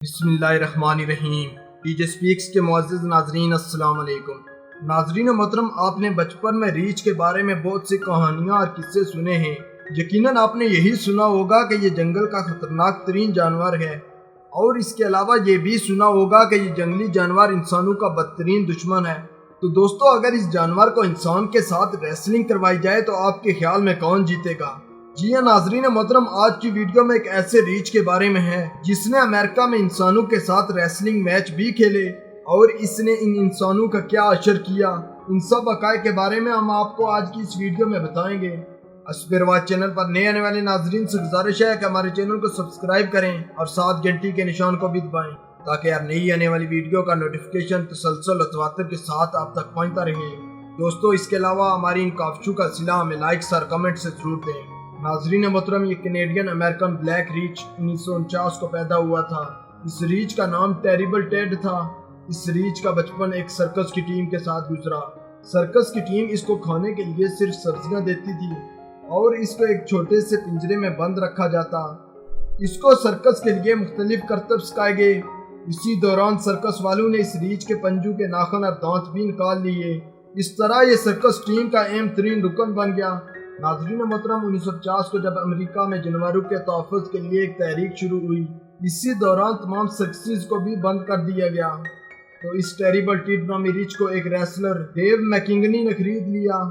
بسم اللہ الرحمن الرحیم۔ ٹی جے سپیکس کے معزز ناظرین السلام علیکم۔ ناظرین محترم، آپ نے بچپن میں ریچھ کے بارے میں بہت سی کہانیاں اور قصے سنے ہیں۔ یقیناً آپ نے یہی سنا ہوگا کہ یہ جنگل کا خطرناک ترین جانور ہے، اور اس کے علاوہ یہ بھی سنا ہوگا کہ یہ جنگلی جانور انسانوں کا بدترین دشمن ہے۔ تو دوستو، اگر اس جانور کو انسان کے ساتھ ریسلنگ کروائی جائے تو آپ کے خیال میں کون جیتے گا؟ جی ہاں ناظرین محترم، آج کی ویڈیو میں ایک ایسے ریچھ کے بارے میں ہے جس نے امریکہ میں انسانوں کے ساتھ ریسلنگ میچ بھی کھیلے، اور اس نے ان انسانوں کا کیا اثر کیا، ان سب حقائق کے بارے میں ہم آپ کو آج کی اس ویڈیو میں بتائیں گے۔ اسپیرواچ چینل پر نئے آنے والے ناظرین سے گزارش ہے کہ ہمارے چینل کو سبسکرائب کریں اور ساتھ گھنٹی کے نشان کو بھی دبائیں تاکہ ہر نئی آنے والی ویڈیو کا نوٹیفیکیشن تسلسل اور تواتر کے ساتھ آپ تک پہنچتا رہے۔ دوستو، اس کے علاوہ ہماری ان کاوشوں کا صلہ ہمیں لائکس اور کمنٹ سے ضرور دیں۔ ناظرین محترم، یہ کینیڈین امریکن بلیک ریچ 1949 کو پیدا ہوا تھا۔ اس ریچ کا نام ٹیریبل ٹیڈ تھا۔ اس ریچ کا بچپن ایک سرکس کی ٹیم کے ساتھ گزرا۔ سرکس کی ٹیم اس کو کھانے کے لیے صرف سبزیاں دیتی تھی اور اس کو ایک چھوٹے سے پنجرے میں بند رکھا جاتا۔ اس کو سرکس کے لیے مختلف کرتب سکھائے گئے۔ اسی دوران سرکس والوں نے اس ریچ کے پنجوں کے ناخن اور دانت بھی نکال لیے۔ اس طرح یہ سرکس ٹیم کا اہم ترین رکن بن گیا۔ ناظرین محترم، 1950 کو جب امریکہ میں جانوروں کے تحفظ کے لیے ایک تحریک شروع ہوئی، اسی دوران تمام سرکسز کو بھی بند کر دیا گیا۔ تو اس ٹیریبل ٹیڈ نامی ریچ کو ایک ریسلر ڈیو میکنگنی نے خرید لیا۔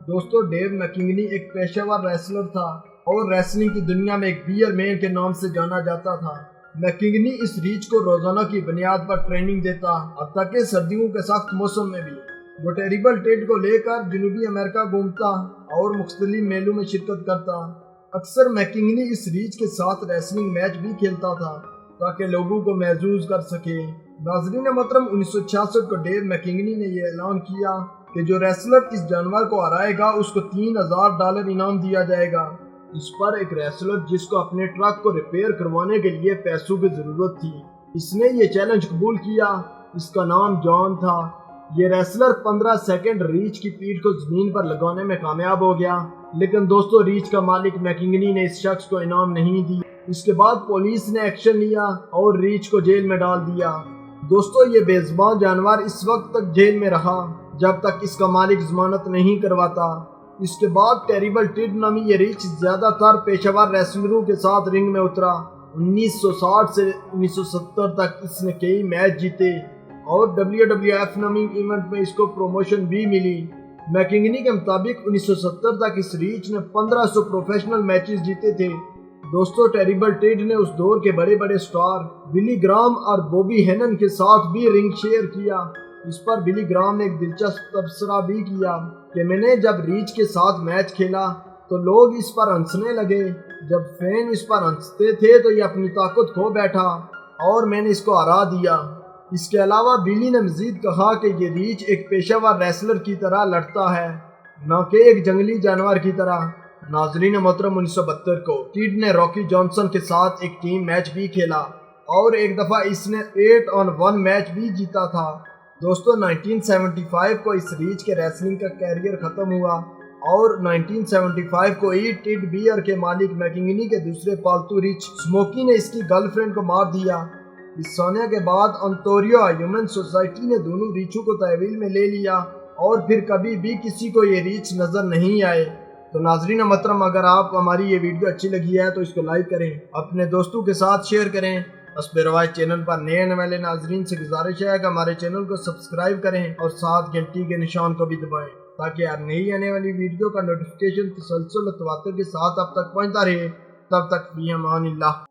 دوستو، ڈیو میکنگنی ایک پیشہ ور ریسلر تھا اور ریسلنگ کی دنیا میں ایک بیئر مین کے نام سے جانا جاتا تھا۔ میکنگنی اس ریچ کو روزانہ کی بنیاد پر ٹریننگ دیتا، حتیٰ کہ سردیوں کے سخت موسم میں بھی۔ وہ ٹیریبل ٹیڈ کو لے کر جنوبی امریکہ گھومتا اور مختلف میلوں میں شرکت کرتا۔ اکثر میکنگنی اس ریچ کے ساتھ ریسلنگ میچ بھی کھیلتا تھا تاکہ لوگوں کو محظوظ کر سکے۔ ناظرین محترم، 1966 کو ڈیو میکنگنی نے یہ اعلان کیا کہ جو ریسلر اس جانور کو ہرائے گا اس کو $3000 انعام دیا جائے گا۔ اس پر ایک ریسلر جس کو اپنے ٹرک کو ریپیئر کروانے کے لیے پیسوں کی ضرورت تھی، اس نے یہ چیلنج قبول کیا۔ اس کا نام جان تھا۔ یہ ریسلر 15 سیکنڈ ریچ کی پیٹھ کو زمین پر لگانے میں کامیاب ہو گیا، لیکن دوستو ریچ کا مالک میکنگنی نے اس شخص کو انعام نہیں دی۔ اس کے بعد پولیس نے ایکشن لیا اور ریچ کو جیل میں ڈال دیا۔ دوستو، یہ بے زبان جانور اس وقت تک جیل میں رہا جب تک اس کا مالک ضمانت نہیں کرواتا۔ اس کے بعد ٹیریبل ٹیڈ نامی یہ ریچ زیادہ تر پیشہ ور ریسلروں کے ساتھ رنگ میں اترا۔ 1960 سے 1970 تک اس نے کئی میچ جیتے اور WWF نامی ایونٹ میں اس کو پروموشن بھی ملی۔ میکنگنی کے مطابق 1970 تک اس ریچ نے 1500 پروفیشنل میچز جیتے تھے۔ دوستو، ٹیریبل ٹیڈ نے اس دور کے بڑے بڑے سٹار بلی گرام اور بوبی ہینن کے ساتھ بھی رنگ شیئر کیا۔ اس پر بلی گرام نے ایک دلچسپ تبصرہ بھی کیا کہ میں نے جب ریچ کے ساتھ میچ کھیلا تو لوگ اس پر ہنسنے لگے۔ جب فین اس پر ہنستے تھے تو یہ اپنی طاقت کھو بیٹھا اور میں نے اس کو ہرا دیا۔ اس کے علاوہ بلی نے مزید کہا کہ یہ ریچ ایک پیشہ ور ریسلر کی طرح لڑتا ہے، نہ کہ ایک جنگلی جانور کی طرح۔ ناظرین محترم، 1972 کو ٹیڈ نے راکی جانسن کے ساتھ ایک ٹیم میچ بھی کھیلا اور ایک دفعہ اس نے 8-on-1 میچ بھی جیتا تھا۔ دوستو، 1975 کو اس ریچ کے ریسلنگ کا کیریئر ختم ہوا اور 1975 کو ٹیڈ بیئر کے مالک میکنگنی کے دوسرے پالتو ریچ سموکی نے اس کی گرل فرینڈ کو مار دیا۔ اس سانحہ کے بعد انتوریو ہیومن سوسائٹی نے دونوں ریچوں کو تحویل میں لے لیا اور پھر کبھی بھی کسی کو یہ ریچ نظر نہیں آئے۔ تو ناظرین محترم، اگر آپ ہماری یہ ویڈیو اچھی لگی ہے تو اس کو لائک کریں، اپنے دوستوں کے ساتھ شیئر کریں۔ اسپیرواچ چینل پر نئے آنے والے ناظرین سے گزارش ہے کہ ہمارے چینل کو سبسکرائب کریں اور ساتھ گھنٹی کے نشان کو بھی دبائیں تاکہ ہر نئی آنے والی ویڈیو کا نوٹیفیکیشن تسلسل و تواتر کے ساتھ اب تک پہنچتا رہے۔ تب تک فی امان اللہ۔